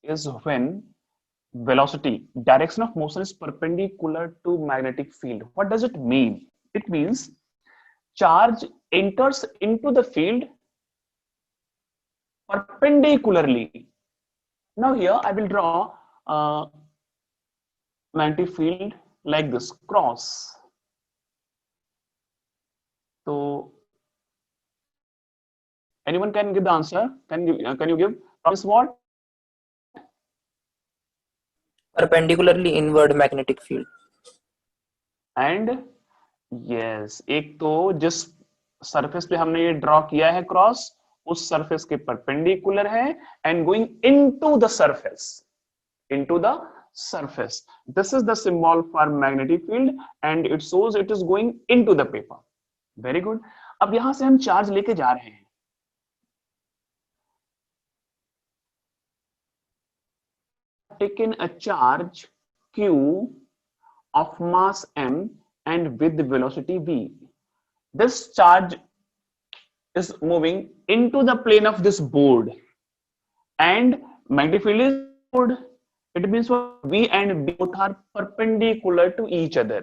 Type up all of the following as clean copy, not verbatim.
is when velocity, direction of motion is perpendicular to magnetic field. What does it mean? It means charge enters into the field perpendicularly. Now here I will draw a magnetic field like this, cross. So anyone can give the answer? Can you give? Cross what? Perpendicularly inward magnetic field. And yes, एक तो जिस surface पे हमने ये draw किया है cross, उस surface के परपेंडिकुलर है and going into the surface, into the surface. This is the symbol for magnetic field and it shows it is going into the paper. Very good. अब यहां से हम चार्ज लेके जा रहे हैं. Taken a charge q of mass m and with the velocity v. This charge is moving into the plane of this board and magnetic field is board. It means v and b both are perpendicular to each other.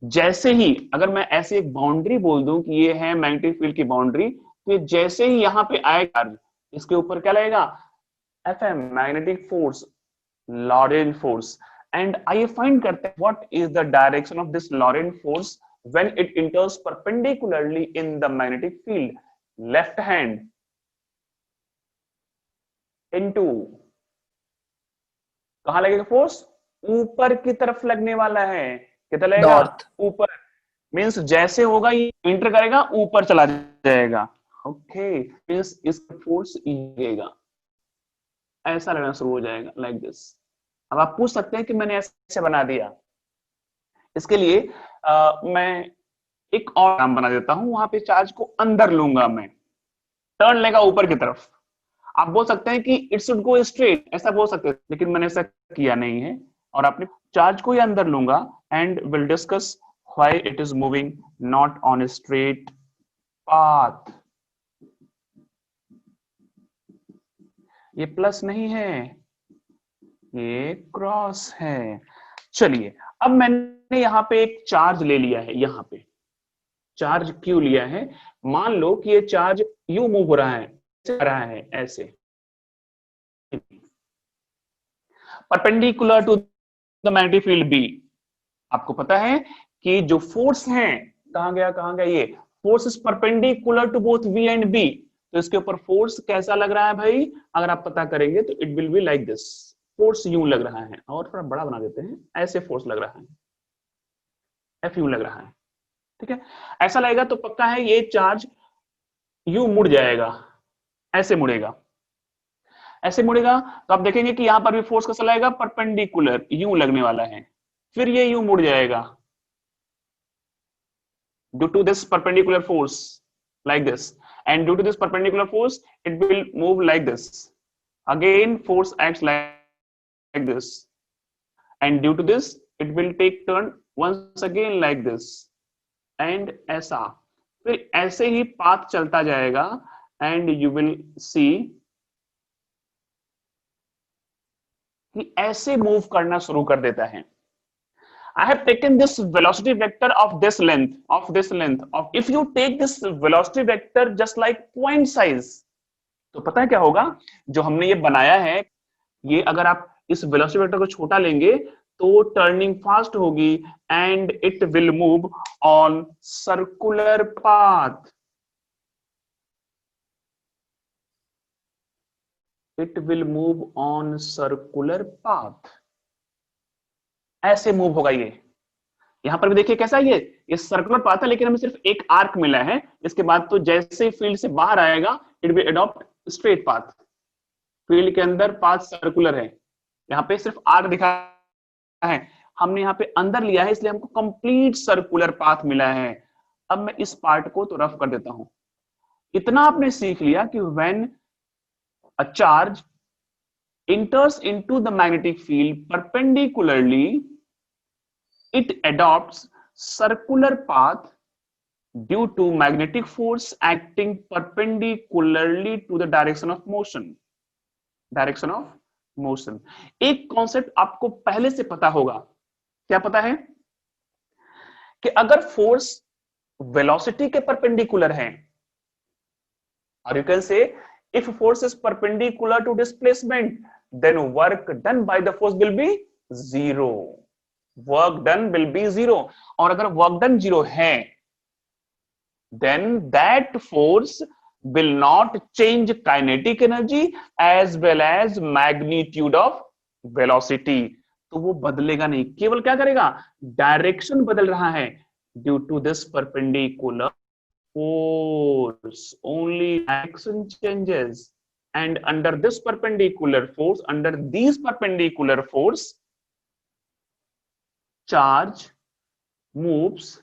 जैसे ही अगर मैं ऐसे एक boundary बोल दूं कि ये है मैग्नेटिक फील्ड की बाउंड्री, तो ये जैसे ही यहां पे आएगा इसके ऊपर क्या लगेगा? Fm, magnetic force, Laurent force. And आइए फाइंड करते हैं what is the direction of this Laurent force when it enters perpendicularly in the magnetic field. Left hand into, कहां लगेगा फोर्स? ऊपर की तरफ लगने वाला है. कितना लगेगा? ऊपर. मींस जैसे होगा ये इंटर करेगा ऊपर चला जाएगा. ओके, मींस इसका फोर्स लगेगा, ऐसा लगना शुरू हो जाएगा लाइक दिस. अब आप पूछ सकते हैं कि मैंने ऐसे बना दिया. इसके लिए मैं एक और नाम बना देता हूं. वहां पे चार्ज को अंदर लूंगा मैं, टर्न लेगा ऊपर की तरफ. आप बोल सकते हैं कि इट शुड गो स्ट्रेट, ऐसा बोल सकते हैं, लेकिन मैंने ऐसा किया नहीं है. और अपने चार्ज को ही अंदर लूंगा and will discuss why it is moving not on straight path. ये प्लस नहीं है, ये क्रॉस है. चलिए, अब मैंने यहां पे एक चार्ज ले लिया है. यहां पे चार्ज क्यों लिया है? मान लो कि ये चार्ज यू मूव हो रहा है ऐसे perpendicular to the magnetic field B. आपको पता है कि जो फोर्स है, कहां गया ये force is perpendicular to both V and B. तो इसके ऊपर फोर्स कैसा लग रहा है भाई? अगर आप पता करेंगे तो it will be like this. Force यूं लग रहा है, और थोड़ा बड़ा बना देते हैं, ऐसे फोर्स लग रहा है, एफ यूं लग रहा है. ठीक है, ऐसा लगेगा तो पक्का है ये चार्ज यूं मुड़ जाएगा, ऐसे मुड़ेगा. ऐसे मुड़ेगा तो आप देखेंगे कि यहां पर भी फोर्स कैसा लगेगा? परपेंडिकुलर, यूं लगने वाला है. फिर ये यूं मुड़ जाएगा due to this perpendicular force like this, and due to this perpendicular force it will move like this. Again force acts like this, and due to this it will take turn once again like this, and ऐसा. फिर ऐसे ही path चलता जाएगा and you will see कि ऐसे move करना शुरू कर देता है. I have taken this velocity vector of this length. If you take this velocity vector just like point size, तो पता है क्या होगा? जो हमने ये बनाया है, ये अगर आप इस velocity vector को छोटा लेंगे तो टर्निंग फास्ट होगी and it will move on circular path. It will move on circular path. ऐसे मूव होगा ये. यहां पर भी देखिए कैसा है, ये सर्कुलर पाथ है, लेकिन हमें सिर्फ एक आर्क मिला है. इसके बाद तो जैसे फील्ड से बाहर आएगा it will adopt straight path. Field के अंदर पाथ सर्कुलर है, यहां पे सिर्फ आर्क दिखा है. हमने यहां पे अंदर लिया है, इसलिए हमको कंप्लीट सर्कुलर पाथ मिला है. अब मैं इस पार्ट को तो रफ कर देता हूं. इतना आपने सीख लिया कि when a charge enters into the magnetic field perpendicularly, it adopts circular path due to magnetic force acting perpendicularly to the direction of motion. Motion. एक कॉन्सेप्ट आपको पहले से पता होगा, क्या पता है? कि अगर फोर्स वेलोसिटी के परपेंडिकुलर है, और you can say if force is perpendicular to displacement, then work done by the force will be zero. Work done will be zero. और अगर वर्क डन जीरो है, then that force will not change kinetic energy as well as magnitude of velocity। तो वो बदलेगा नहीं, केवल क्या करेगा, डायरेक्शन बदल रहा है। Due to this perpendicular force only direction changes, and under this perpendicular force, under these perpendicular force, charge moves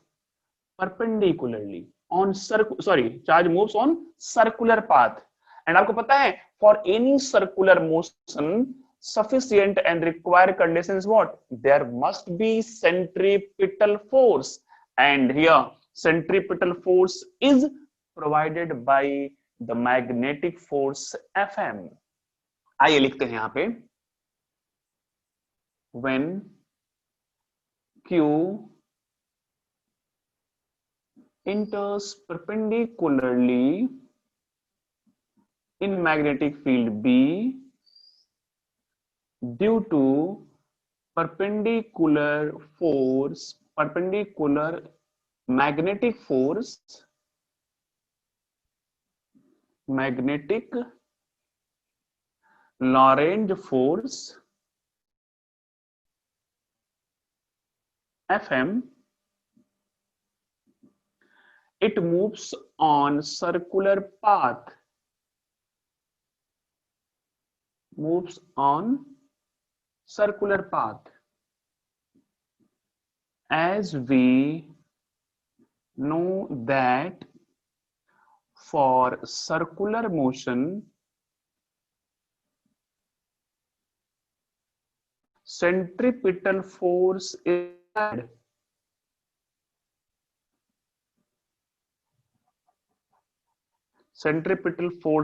perpendicularly on charge moves on circular path। and आपको पता है, for any circular motion sufficient and required condition is what? There must be centripetal force, and here centripetal force is provided by the magnetic force Fm। आइए लिखते हैं यहां पे, when Q enters perpendicularly in magnetic field B due to perpendicular magnetic Lorentz force Fm, it moves on circular path, as we know that for circular motion centripetal force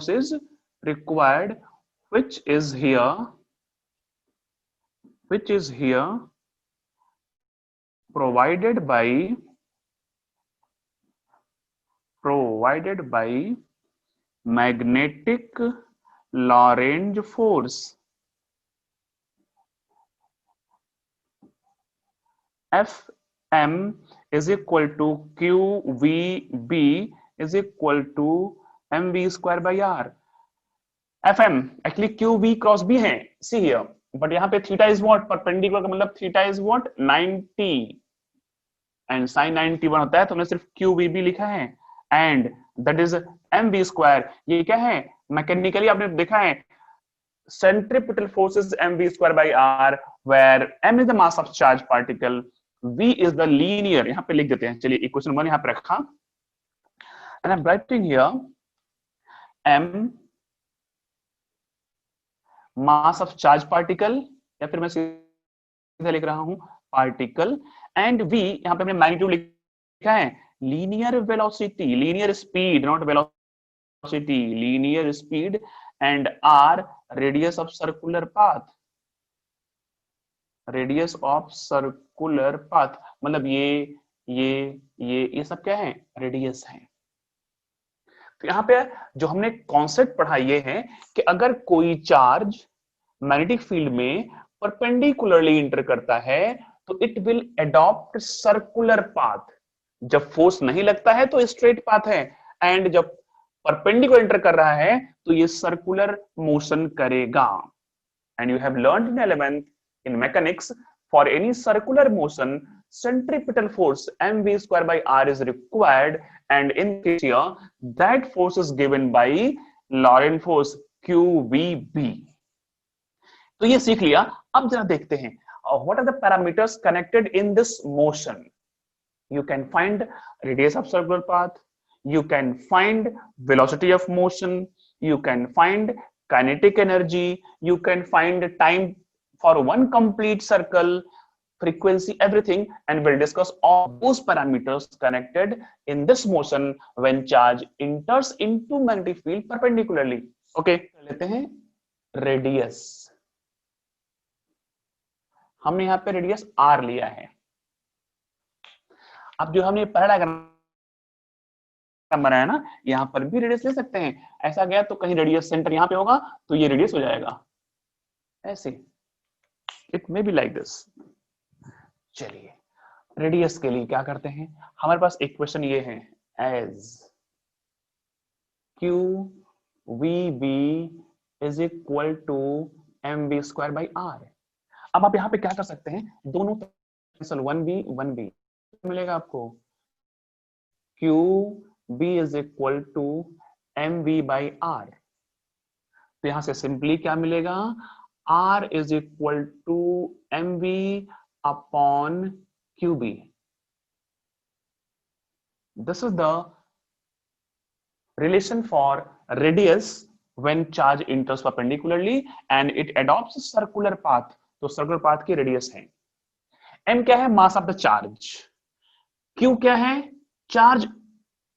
is required, which is here provided by magnetic Lorentz force Fm is equal to QVB is equal to mv square by r। Fm actually QV cross B है, see here, but यहाँ पे theta is what? perpendicular का मतलब theta is what? 90 and sin 91 होता है, तो हमने सिर्फ QVB लिखा है, and that is mv square। ये क्या है, मैकेनिकली आपने देखा है, centripetal force is mv square by r, where m is the mass of charged particle, v is the linear, यहाँ पे लिख देते हैं, चलिए इक्वेशन 1 यहाँ पे रखा, and I'm writing here m mass of charged particle, या फिर मैं सीधा लिख रहा हूं पार्टिकल, एंड v यहाँ पे हमने मैग्नीट्यूड लिखा है, linear velocity, linear speed, not velocity, linear speed, and r radius of circular path, मतलब ये सब क्या है, रेडियस है। तो यहाँ पे जो हमने कॉन्सेप्ट पढ़ा ये है कि अगर कोई चार्ज मैग्नेटिक फील्ड में परपेंडिकुलरली इंटर करता है तो it will adopt circular path. जब फोर्स नहीं लगता है तो स्ट्रेट पाथ है, एंड जब परपेंडिकुलर इंटर कर रहा है तो ये सर्कुलर मोशन करेगा। And you have learned in 11th in mechanics, for any circular motion centripetal force mv square by r is required, and in this here that force is given by Lorentz force qvb। तो ये सीख लिया। अब जरा देखते हैं what are the parameters connected in this motion। you can find radius of circular path, you can find velocity of motion, you can find kinetic energy, you can find time for one complete circle, frequency, everything, and we'll discuss all those parameters connected in this motion when charge enters into magnetic field perpendicularly। okay, लेते हैं radius। हमने यहाँ पे radius r लिया है। अब जो हमने पहला डायग्राम बनाया ना, यहाँ पर भी रेडियस ले सकते हैं। ऐसा गया तो कहीं रेडियस सेंटर यहाँ पे होगा तो ये रेडियस हो जाएगा ऐसे, it may be like this. चलिए रेडियस के लिए क्या करते हैं, हमारे पास इक्वेशन ये है, as Q V B is equal to M V square by R. अब आप यहाँ पे क्या कर सकते हैं, दोनों कैंसिल, 1b मिलेगा आपको, Q B is equal to M V by R. तो यहां से सिंपली क्या मिलेगा, r is equal to M V upon Q B. This is the relation for radius when charge enters perpendicularly and it adopts circular path। तो circular path की radius है। m क्या है, mass of the charge. q क्या है, charge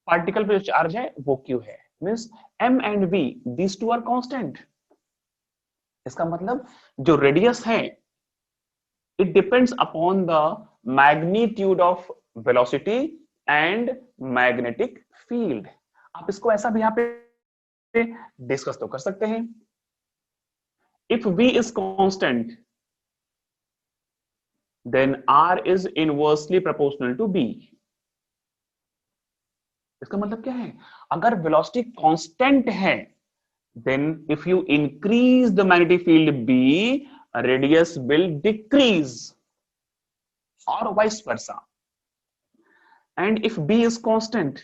particle पे जो charge है वो q है। Means m and v these two are constant। इसका मतलब जो रेडियस है it depends upon the magnitude of velocity and magnetic field। आप इसको ऐसा भी यहां पे डिस्कस तो कर सकते हैं। If v is constant then r is inversely proportional to b। इसका मतलब क्या है, अगर वेलोसिटी कांस्टेंट है then if you increase the magnetic field b, radius will decrease or vice versa। and if b is constant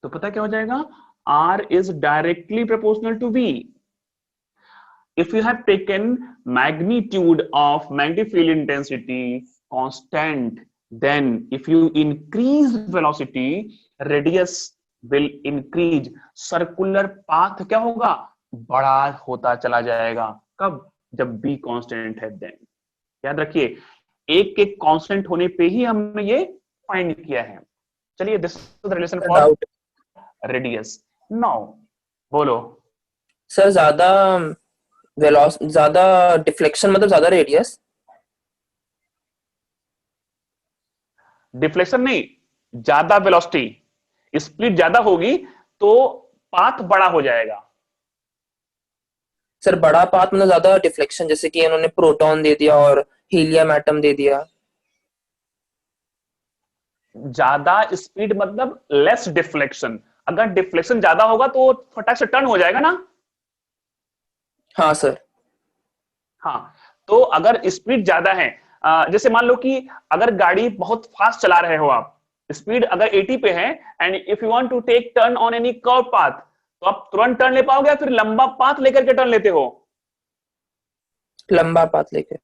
तो पता क्या हो जाएगा, r is directly proportional to v। if you have taken magnitude of magnetic field intensity constant, then if you increase velocity radius will increase, circular path क्या होगा, बड़ा होता चला जाएगा। कब, जब b कांस्टेंट है। then याद रखिए एक एक कांस्टेंट होने पे ही हमने ये फाइंड किया है। चलिए this is the relation for radius. Now बोलो सर, ज्यादा डिफ्लेक्शन मतलब ज्यादा रेडियस? डिफ्लेक्शन नहीं, ज्यादा वेलोसिटी, स्पीड ज्यादा होगी तो पाथ बड़ा हो जाएगा। सर बड़ा पाथ मतलब ज्यादा डिफ्लेक्शन, जैसे कि इन्होंने प्रोटॉन दे दिया और हीलियम एटम दे दिया। ज्यादा स्पीड मतलब लेस डिफ्लेक्शन। अगर डिफ्लेक्शन ज्यादा होगा तो फटाक से टर्न हो जाएगा ना। हाँ सर। हाँ, तो अगर स्पीड ज्यादा है, जैसे मान लो कि अगर गाड़ी बहुत फास्ट चला रहे हो आप, स्पीड अगर 80 पे है and if you want to take turn on any curve path, तो आप तुरंत टर्न ले पाओगे या फिर लंबा पाथ लेकर के टर्न लेते हो? लंबा पाथ लेकर।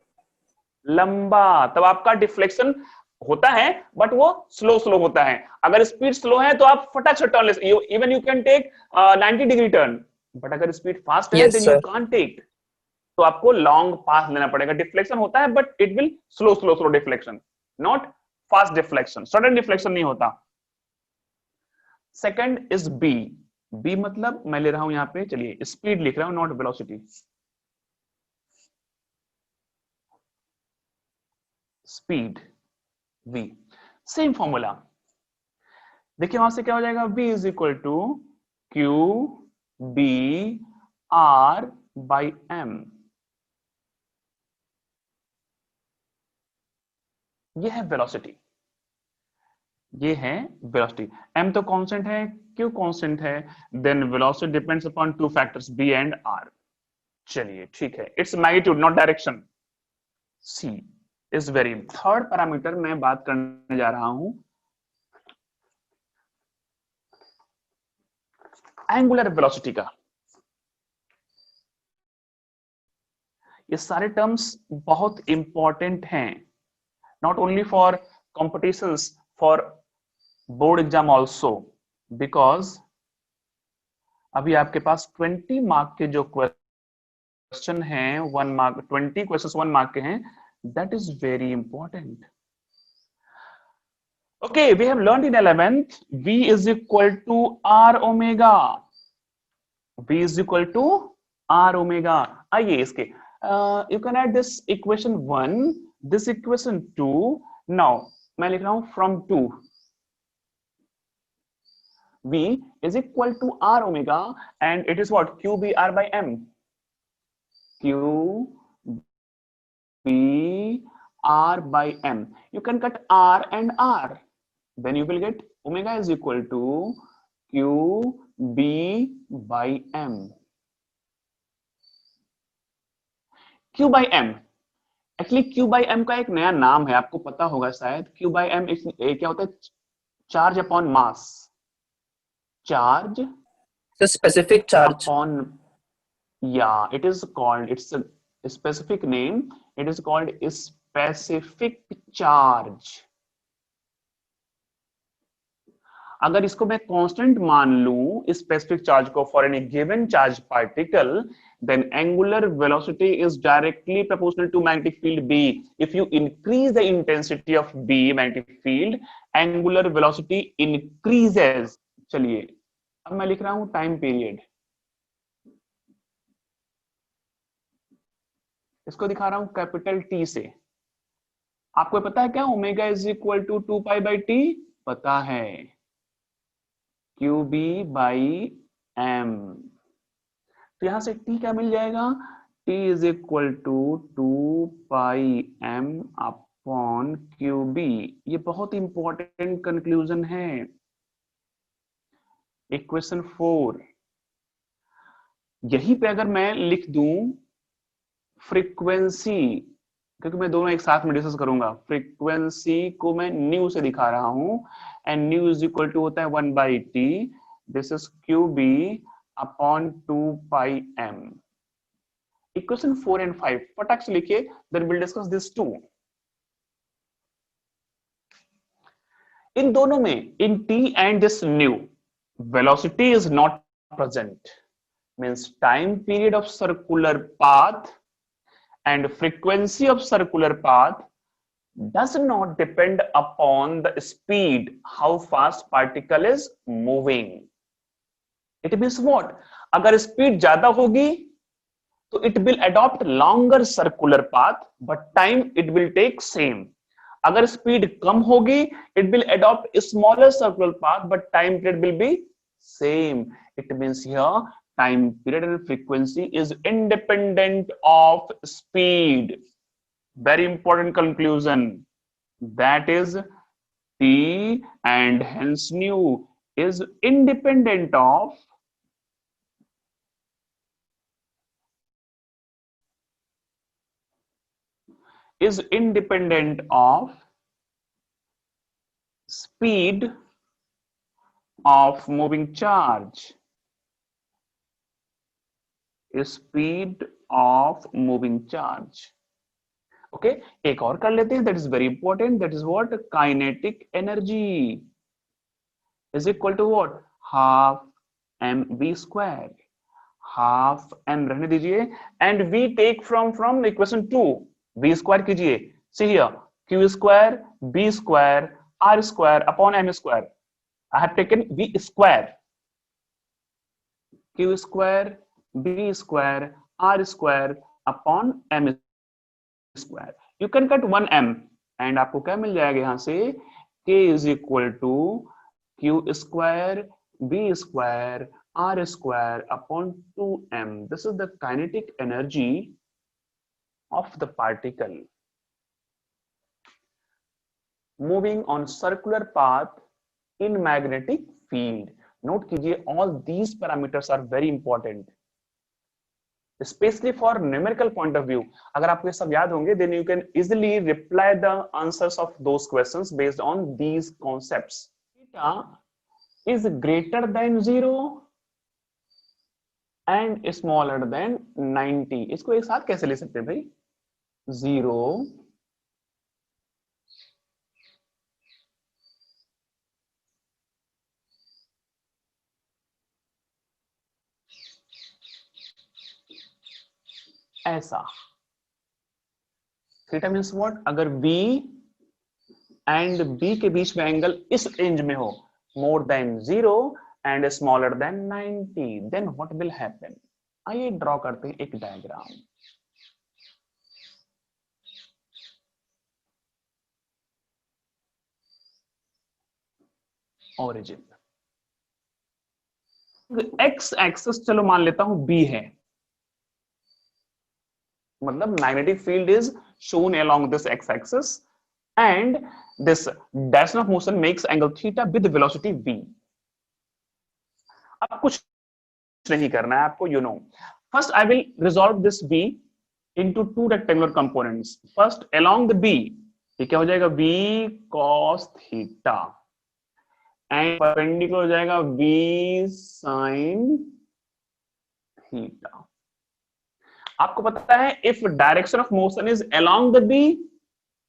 लंबा, तब आपका डिफ्लेक्शन होता है बट वो स्लो स्लो होता है। अगर स्पीड स्लो है तो आप फटाक से टर्न ले, even you can take 90 degree turn, but अगर स्पीड फास्ट है देन यू कांट टेक, तो आपको लॉन्ग पाथ लेना पड़ेगा। डिफ्लेक्शन होता है but it will slow deflection, not fast deflection, sudden deflection नहीं होता। Second is B. बी मतलब मैं ले रहा हूं यहां पे, चलिए स्पीड लिख रहा हूं, not velocity. Speed v, same formula. देखिए वहां से क्या हो जाएगा, v is equal to Q B R by M. ये है वेलोसिटी, ये है वेलोसिटी। m तो कांस्टेंट है, q कांस्टेंट है, then velocity depends upon two factors b and r। चलिए ठीक है, it's magnitude not direction. c is vary. Third parameter मैं बात करने जा रहा हूं एंगुलर वेलोसिटी का। ये सारे टर्म्स बहुत इंपॉर्टेंट हैं, not only for competitions, for board exam also, because अभी आपके पास 20 मार्क के जो क्वेश्चन हैं, 1 मार्क 20 क्वेश्चंस 1 मार्क के हैं, that is very important। okay, we have learned in 11th v is equal to r omega। v is equal to r omega. आइए इसके you can add this equation 1, this equation 2. now मैं लिख रहा हूं from 2 v is equal to r omega and it is what q b r by m. q b r by m. you can cut r and r, then you will get omega is equal to q b by m. q by m, actually q by m का एक नया नाम है, आपको पता होगा शायद. q by m क्या होता है? Charge upon mass. Charge The specific charge. upon, yeah, it is called, it's a specific name, it is called specific charge. अगर इसको मैं कांस्टेंट मान लूं स्पेसिफिक चार्ज को for any given charge particle, then angular velocity is directly proportional to magnetic field B. If you increase the intensity of B magnetic field, angular velocity increases. चलिए अब मैं लिख रहा हूं टाइम पीरियड, इसको दिखा रहा हूं कैपिटल T से. आपको पता है क्या omega is equal to 2 pi by T? पता है, QB बाई M. तो यहां से T क्या मिल जाएगा? T is equal to 2 pi M upon QB. ये बहुत इंपॉर्टेंट कंक्लूजन है. इक्वेशन 4, यहीं पे अगर मैं लिख दूं फ्रीक्वेंसी, क्योंकि मैं दोनों एक साथ में डिस्कस करूंगा, फ्रीक्वेंसी को मैं न्यू से दिखा रहा हूं and nu is equal to होता है 1 by T. This is QB upon 2 pi M. Equation 4 and 5 फटाक से लिखिए, then will discuss this two. इन दोनों में, इन T and this nu, velocity is not present, means time period of circular path and frequency of circular path does not depend upon the speed, how fast particle is moving. It means what? अगर speed ज्यादा होगी तो it will adopt longer circular path but time it will take same. अगर speed कम होगी it will adopt a smaller circular path but time period will be same. It means here time period and frequency is independent of speed. Very important conclusion. That is T and hence nu is independent of speed of moving charge. Speed of moving charge. Okay एक और कर लेते हैं, that is very important. That is what? Kinetic energy is equal to what? Half M V square. Half M रहने दीजिए and V take from equation 2. V square कीजिए, see here Q square B square R square upon M square. I have taken V square, Q square, B square, R square upon M square. You can cut 1 M and आपको क्या मिल जाएगा यहां से? K is equal to Q square, B square, R square upon 2M. This is the kinetic energy of the particle moving on circular path in magnetic field. Note कीजिए, all these parameters are very important, especially for numerical point of view. अगर आपको ये सब याद होंगे, then you can easily reply the answers of those questions based on these concepts. Theta is greater than 0 and smaller than 90. इसको एक साथ कैसे ले सकते हैं भाई? 0 ऐसा. Theta means what? अगर B एंड B के बीच में एंगल इस रेंज में हो, more than 0 and smaller than 90, then what will happen? आइए ड्रॉ करते हैं एक डायग्राम। ओरिजिन एक्स एक्सिस चलो मान लेता हूं बी है, मतलब magnetic field is shown along this x axis and this direction of motion makes angle theta with velocity v। अब कुछ नहीं करना है आपको, first I will resolve this b into two rectangular components। first along the b ये क्या हो जाएगा, v cos theta and perpendicular हो जाएगा v sin theta। आपको पता है if direction of motion is along the B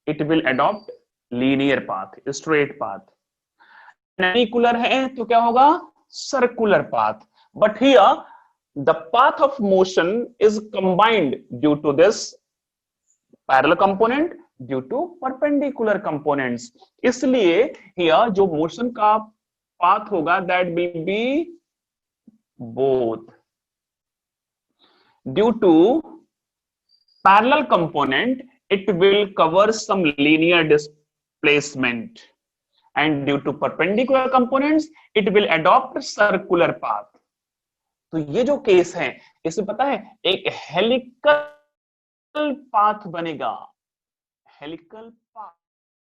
it will adopt linear path, straight path. Perpendicular है तो क्या होगा, circular path. But here the path of motion is combined due to this parallel component, due to perpendicular components. इसलिए here जो motion का path होगा that will be both. Due to parallel component, it will cover some linear displacement, and due to perpendicular components, it will adopt circular path। तो ये जो case है इसमें पता है एक हेलिकल पाथ बनेगा, हेलिकल